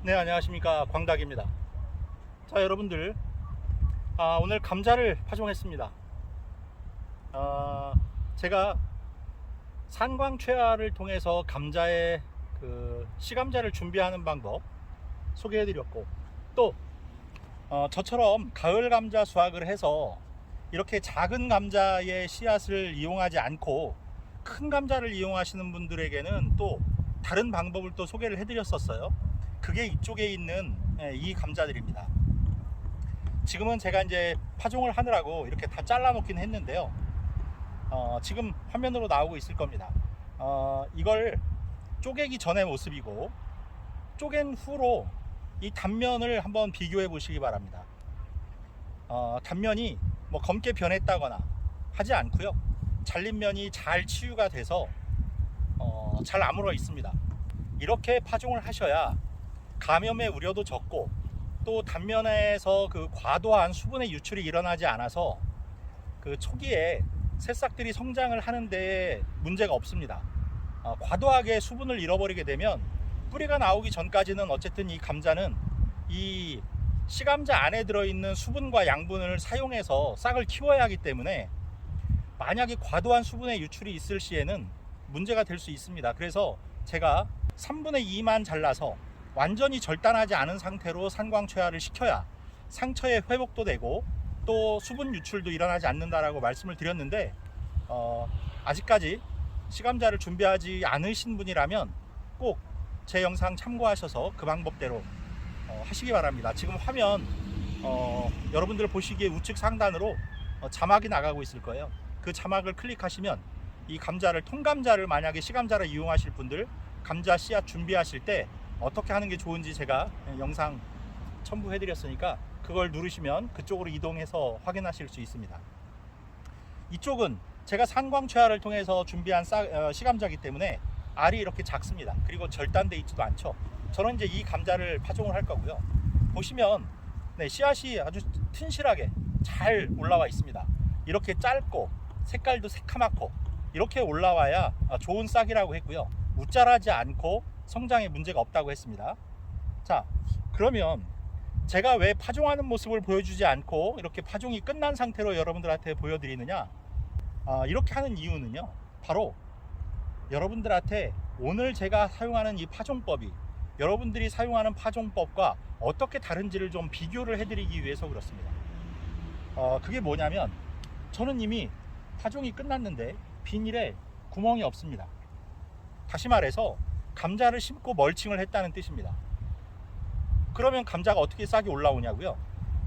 네, 안녕하십니까, 광닭입니다. 자, 여러분들, 오늘 감자를 파종했습니다. 제가 산광최화를 통해서 감자의 시감자를 준비하는 방법 소개해드렸고, 또 저처럼 가을 감자 수확을 해서 이렇게 작은 감자의 씨앗을 이용하지 않고 큰 감자를 이용하시는 분들에게는 또 다른 방법을 또 소개를 해드렸었어요. 그게 이쪽에 있는 이 감자들입니다. 지금은 제가 이제 파종을 하느라고 이렇게 다 잘라 놓긴 했는데요. 지금 화면으로 나오고 있을 겁니다. 이걸 쪼개기 전의 모습이고, 쪼갠 후로 이 단면을 한번 비교해 보시기 바랍니다. 단면이 뭐 검게 변했다거나 하지 않고요. 잘린 면이 잘 치유가 돼서 잘 아물어 있습니다. 이렇게 파종을 하셔야 감염의 우려도 적고, 또 단면에서 과도한 수분의 유출이 일어나지 않아서 초기에 새싹들이 성장을 하는데 문제가 없습니다. 과도하게 수분을 잃어버리게 되면 뿌리가 나오기 전까지는 어쨌든 이 감자는 이 씨감자 안에 들어있는 수분과 양분을 사용해서 싹을 키워야 하기 때문에 만약에 과도한 수분의 유출이 있을 시에는 문제가 될 수 있습니다. 그래서 제가 3분의 2만 잘라서 완전히 절단하지 않은 상태로 산광최화를 시켜야 상처의 회복도 되고 또 수분 유출도 일어나지 않는다라고 말씀을 드렸는데, 아직까지 시감자를 준비하지 않으신 분이라면 꼭 제 영상 참고하셔서 그 방법대로 하시기 바랍니다. 지금 화면 여러분들 보시기에 우측 상단으로 자막이 나가고 있을 거예요. 그 자막을 클릭하시면 이 감자를, 통감자를 만약에 시감자를 이용하실 분들, 감자 씨앗 준비하실 때 어떻게 하는 게 좋은지 제가 영상 첨부해 드렸으니까 그걸 누르시면 그쪽으로 이동해서 확인하실 수 있습니다. 이쪽은 제가 산광최화를 통해서 준비한 시감자이기 때문에 알이 이렇게 작습니다. 그리고 절단돼 있지도 않죠. 저는 이제 이 감자를 파종을 할 거고요. 보시면 씨앗이 아주 튼실하게 잘 올라와 있습니다. 이렇게 짧고 색깔도 새카맣고 이렇게 올라와야 좋은 싹이라고 했고요. 웃자라지 않고 성장에 문제가 없다고 했습니다. 자, 그러면 제가 왜 파종하는 모습을 보여주지 않고 이렇게 파종이 끝난 상태로 여러분들한테 보여드리느냐, 이렇게 하는 이유는요, 바로 여러분들한테 오늘 제가 사용하는 이 파종법이 여러분들이 사용하는 파종법과 어떻게 다른지를 좀 비교를 해드리기 위해서 그렇습니다. 그게 뭐냐면, 저는 이미 파종이 끝났는데 비닐에 구멍이 없습니다. 다시 말해서 감자를 심고 멀칭을 했다는 뜻입니다. 그러면 감자가 어떻게 싹이 올라오냐고요?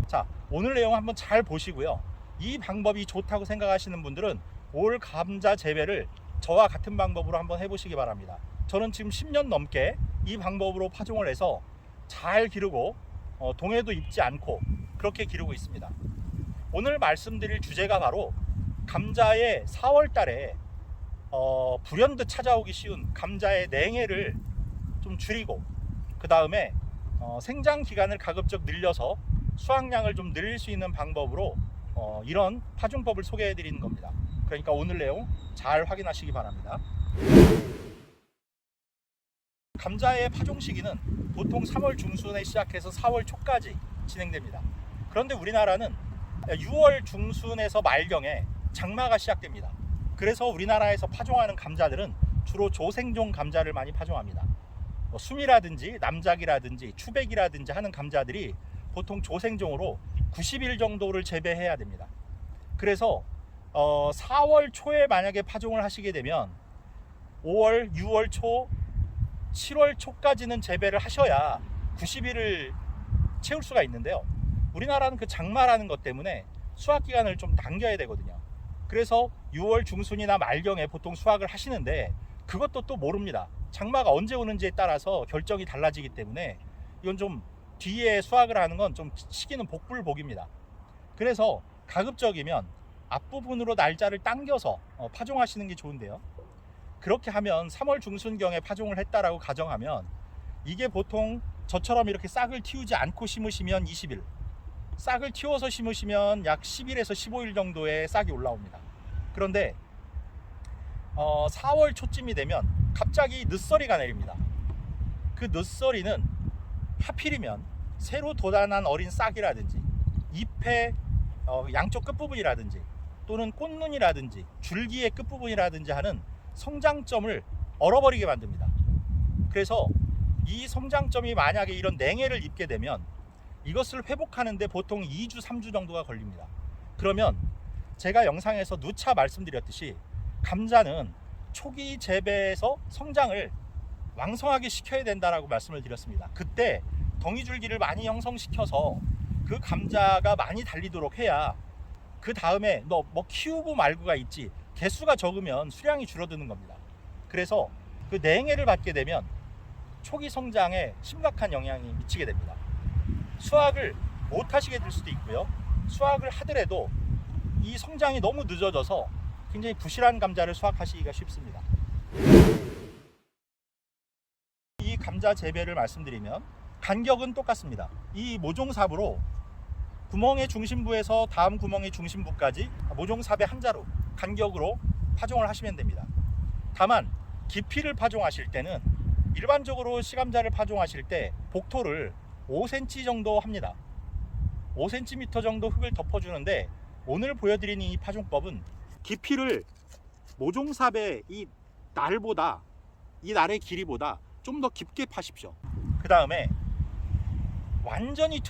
자, 오늘 내용 한번 잘 보시고요. 이 방법이 좋다고 생각하시는 분들은 올 감자 재배를 저와 같은 방법으로 한번 해보시기 바랍니다. 저는 지금 10년 넘게 이 방법으로 파종을 해서 잘 기르고 동해도 입지 않고 그렇게 기르고 있습니다. 오늘 말씀드릴 주제가 바로 감자의 4월 달에 불현듯 찾아오기 쉬운 감자의 냉해를 좀 줄이고, 그 다음에 생장 기간을 가급적 늘려서 수확량을 좀 늘릴 수 있는 방법으로 이런 파종법을 소개해 드리는 겁니다. 그러니까 오늘 내용 잘 확인하시기 바랍니다. 감자의 파종 시기는 보통 3월 중순에 시작해서 4월 초까지 진행됩니다. 그런데 우리나라는 6월 중순에서 말경에 장마가 시작됩니다. 그래서 우리나라에서 파종하는 감자들은 주로 조생종 감자를 많이 파종합니다. 수미라든지 남작이라든지 추백이라든지 하는 감자들이 보통 조생종으로 90일 정도를 재배해야 됩니다. 그래서 4월 초에 만약에 파종을 하시게 되면 5월, 6월 초, 7월 초까지는 재배를 하셔야 90일을 채울 수가 있는데요. 우리나라는 그 장마라는 것 때문에 수확 기간을 좀 당겨야 되거든요. 그래서 6월 중순이나 말경에 보통 수확을 하시는데, 그것도 또 모릅니다. 장마가 언제 오는지에 따라서 결정이 달라지기 때문에 이건 좀 뒤에 수확을 하는 건 좀 시기는 복불복입니다. 그래서 가급적이면 앞부분으로 날짜를 당겨서 파종하시는 게 좋은데요. 그렇게 하면 3월 중순경에 파종을 했다라고 가정하면, 이게 보통 저처럼 이렇게 싹을 틔우지 않고 심으시면 20일, 싹을 틔워서 심으시면 약 10일에서 15일 정도의 싹이 올라옵니다. 그런데 4월 초쯤이 되면 갑자기 늦서리가 내립니다. 그 늦서리는 하필이면 새로 돋아난 어린 싹이라든지 잎의 양쪽 끝부분이라든지 또는 꽃눈이라든지 줄기의 끝부분이라든지 하는 성장점을 얼어버리게 만듭니다. 그래서 이 성장점이 만약에 이런 냉해를 입게 되면 이것을 회복하는데 보통 2주, 3주 정도가 걸립니다. 그러면 제가 영상에서 누차 말씀드렸듯이 감자는 초기 재배에서 성장을 왕성하게 시켜야 된다라고 말씀을 드렸습니다. 그때 덩이줄기를 많이 형성시켜서 그 감자가 많이 달리도록 해야 그 다음에 너 뭐 키우고 말고가 있지 개수가 적으면 수량이 줄어드는 겁니다. 그래서 그 냉해를 받게 되면 초기 성장에 심각한 영향이 미치게 됩니다. 수확을 못 하시게 될 수도 있고요. 수확을 하더라도 이 성장이 너무 늦어져서 굉장히 부실한 감자를 수확하시기가 쉽습니다. 이 감자 재배를 말씀드리면 간격은 똑같습니다. 이 모종삽으로 구멍의 중심부에서 다음 구멍의 중심부까지 모종삽의 한 자루 간격으로 파종을 하시면 됩니다. 다만 깊이를 파종하실 때는 일반적으로 시감자를 파종하실 때 복토를 5cm 정도 합니다. 5cm 정도 흙을 덮어주는데 오늘 보여드리는 이 파종법은 깊이를 모종삽의 이 날의 길이보다 좀 더 깊게 파십시오. 그 다음에 완전히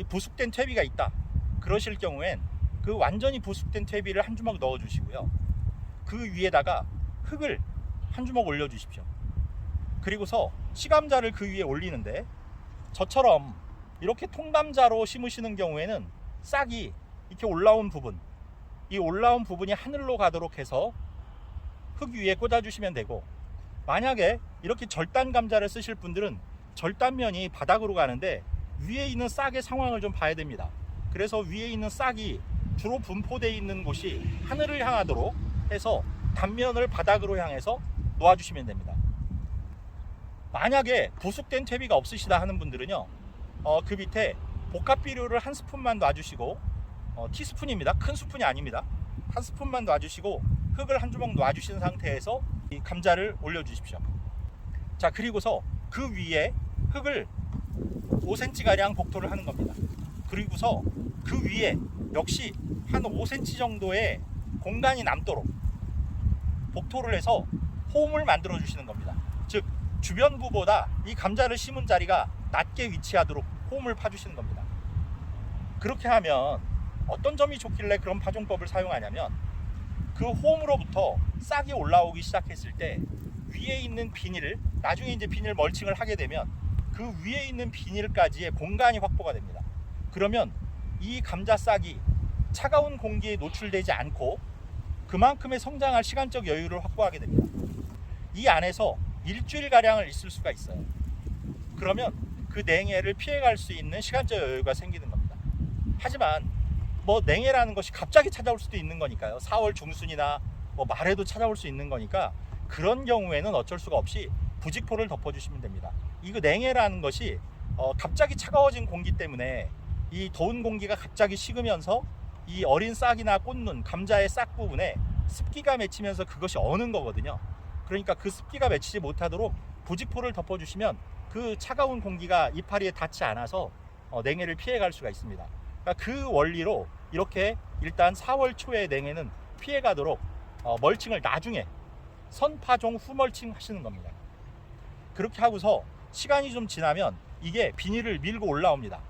부숙된 퇴비가 있다 그러실 경우엔 그 완전히 부숙된 퇴비를 한 주먹 넣어 주시고요. 그 위에다가 흙을 한 주먹 올려 주십시오. 그리고서 시감자를 그 위에 올리는데 저처럼 이렇게 통감자로 심으시는 경우에는 싹이 이렇게 올라온 부분, 이 올라온 부분이 하늘로 가도록 해서 흙 위에 꽂아 주시면 되고, 만약에 이렇게 절단 감자를 쓰실 분들은 절단면이 바닥으로 가는데 위에 있는 싹의 상황을 좀 봐야 됩니다. 그래서 위에 있는 싹이 주로 분포되어 있는 곳이 하늘을 향하도록 해서 단면을 바닥으로 향해서 놓아주시면 됩니다. 만약에 부숙된 퇴비가 없으시다 하는 분들은요, 그 밑에 복합비료를 한 스푼만 놔주시고, 티스푼입니다. 큰 스푼이 아닙니다. 한 스푼만 놔주시고 흙을 한 주먹 놔주신 상태에서 이 감자를 올려주십시오. 자, 그리고서 그 위에 흙을 5cm가량 복토를 하는 겁니다. 그리고서 그 위에 역시 한 5cm 정도의 공간이 남도록 복토를 해서 홈을 만들어 주시는 겁니다. 즉 주변부보다 이 감자를 심은 자리가 낮게 위치하도록 홈을 파주시는 겁니다. 그렇게 하면 어떤 점이 좋길래 그런 파종법을 사용하냐면, 그 홈으로부터 싹이 올라오기 시작했을 때 위에 있는 비닐을, 나중에 이제 비닐 멀칭을 하게 되면 그 위에 있는 비닐까지의 공간이 확보가 됩니다. 그러면 이 감자 싹이 차가운 공기에 노출되지 않고 그만큼의 성장할 시간적 여유를 확보하게 됩니다. 이 안에서 일주일가량을 있을 수가 있어요. 그러면 그 냉해를 피해갈 수 있는 시간적 여유가 생기는 겁니다. 하지만 뭐 냉해라는 것이 갑자기 찾아올 수도 있는 거니까요. 4월 중순이나 뭐 말에도 찾아올 수 있는 거니까 그런 경우에는 어쩔 수가 없이 부직포를 덮어주시면 됩니다. 이거 냉해라는 것이 갑자기 차가워진 공기 때문에 이 더운 공기가 갑자기 식으면서 이 어린 싹이나 꽃눈, 감자의 싹 부분에 습기가 맺히면서 그것이 어는 거거든요. 그러니까 그 습기가 맺히지 못하도록 부직포를 덮어주시면 그 차가운 공기가 이파리에 닿지 않아서 냉해를 피해갈 수가 있습니다. 그러니까 그 원리로 이렇게 일단 4월 초에 냉해는 피해가도록 멀칭을 나중에 선파종 후 멀칭 하시는 겁니다. 그렇게 하고서 시간이 좀 지나면 이게 비닐을 밀고 올라옵니다.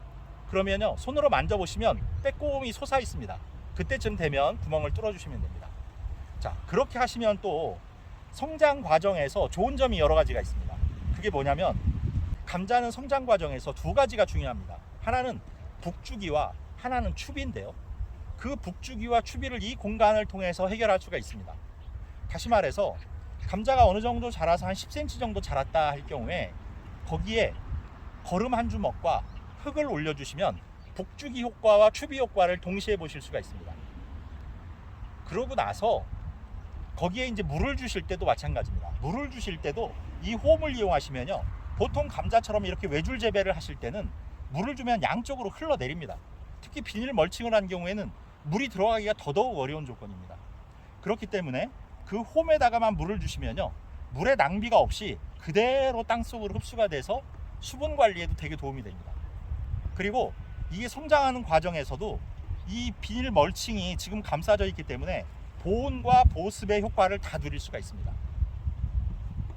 그러면요, 손으로 만져보시면 빼꼼히 솟아 있습니다. 그때쯤 되면 구멍을 뚫어주시면 됩니다. 자, 그렇게 하시면 또 성장 과정에서 좋은 점이 여러 가지가 있습니다. 그게 뭐냐면, 감자는 성장 과정에서 두 가지가 중요합니다. 하나는 북주기와 하나는 추비인데요, 그 북주기와 추비를 이 공간을 통해서 해결할 수가 있습니다. 다시 말해서 감자가 어느 정도 자라서 한 10cm 정도 자랐다 할 경우에 거기에 거름 한 주먹과 흙을 올려주시면 북주기 효과와 추비 효과를 동시에 보실 수가 있습니다. 그러고 나서 거기에 이제 물을 주실 때도 마찬가지입니다. 물을 주실 때도 이 홈을 이용하시면요, 보통 감자처럼 이렇게 외줄 재배를 하실 때는 물을 주면 양쪽으로 흘러내립니다. 특히 비닐 멀칭을 한 경우에는 물이 들어가기가 더더욱 어려운 조건입니다. 그렇기 때문에 그 홈에다가만 물을 주시면요, 물의 낭비가 없이 그대로 땅속으로 흡수가 돼서 수분 관리에도 되게 도움이 됩니다. 그리고 이게 성장하는 과정에서도 이 비닐 멀칭이 지금 감싸져 있기 때문에 보온과 보습의 효과를 다 누릴 수가 있습니다.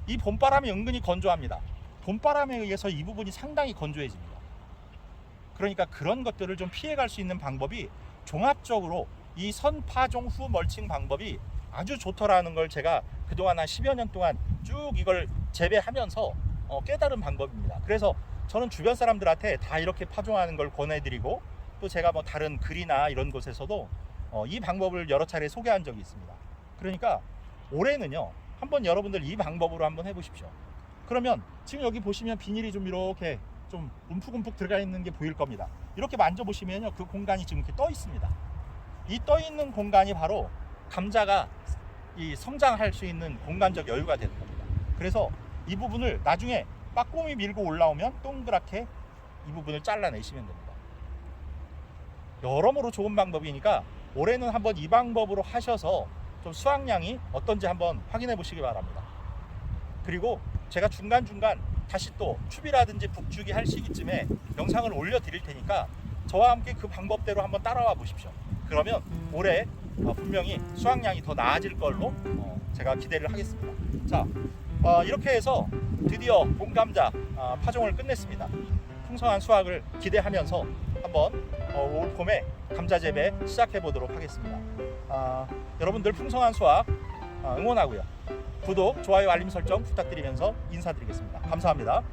이 봄바람이 은근히 건조합니다. 봄바람에 의해서 이 부분이 상당히 건조해집니다. 그러니까 그런 것들을 좀 피해갈 수 있는 방법이 종합적으로 이 선파종 후 멀칭 방법이 아주 좋더라는 걸 제가 그동안 한 10여 년 동안 쭉 이걸 재배하면서 깨달은 방법입니다. 그래서 저는 주변 사람들한테 다 이렇게 파종하는 걸 권해드리고, 또 제가 뭐 다른 글이나 이런 곳에서도 이 방법을 여러 차례 소개한 적이 있습니다. 그러니까 올해는요, 한번 여러분들 이 방법으로 한번 해보십시오. 그러면 지금 여기 보시면 비닐이 좀 이렇게 좀 움푹움푹 들어가 있는 게 보일 겁니다. 이렇게 만져보시면요, 그 공간이 지금 이렇게 떠 있습니다. 이 떠 있는 공간이 바로 감자가 이 성장할 수 있는 공간적 여유가 되는 겁니다. 그래서 이 부분을 나중에 빠꼼이 밀고 올라오면 동그랗게 이 부분을 잘라내시면 됩니다. 여러모로 좋은 방법이니까 올해는 한번 이 방법으로 하셔서 좀 수확량이 어떤지 한번 확인해 보시기 바랍니다. 그리고 제가 중간중간 다시 또 추비라든지 북주기 할 시기쯤에 영상을 올려 드릴 테니까 저와 함께 그 방법대로 한번 따라와 보십시오. 그러면 올해 분명히 수확량이 더 나아질 걸로 제가 기대를 하겠습니다. 자, 이렇게 해서 드디어 봄감자 파종을 끝냈습니다. 풍성한 수확을 기대하면서 한번 올 봄에 감자 재배 시작해 보도록 하겠습니다. 여러분들 풍성한 수확 응원하고요. 구독, 좋아요, 알림 설정 부탁드리면서 인사드리겠습니다. 감사합니다.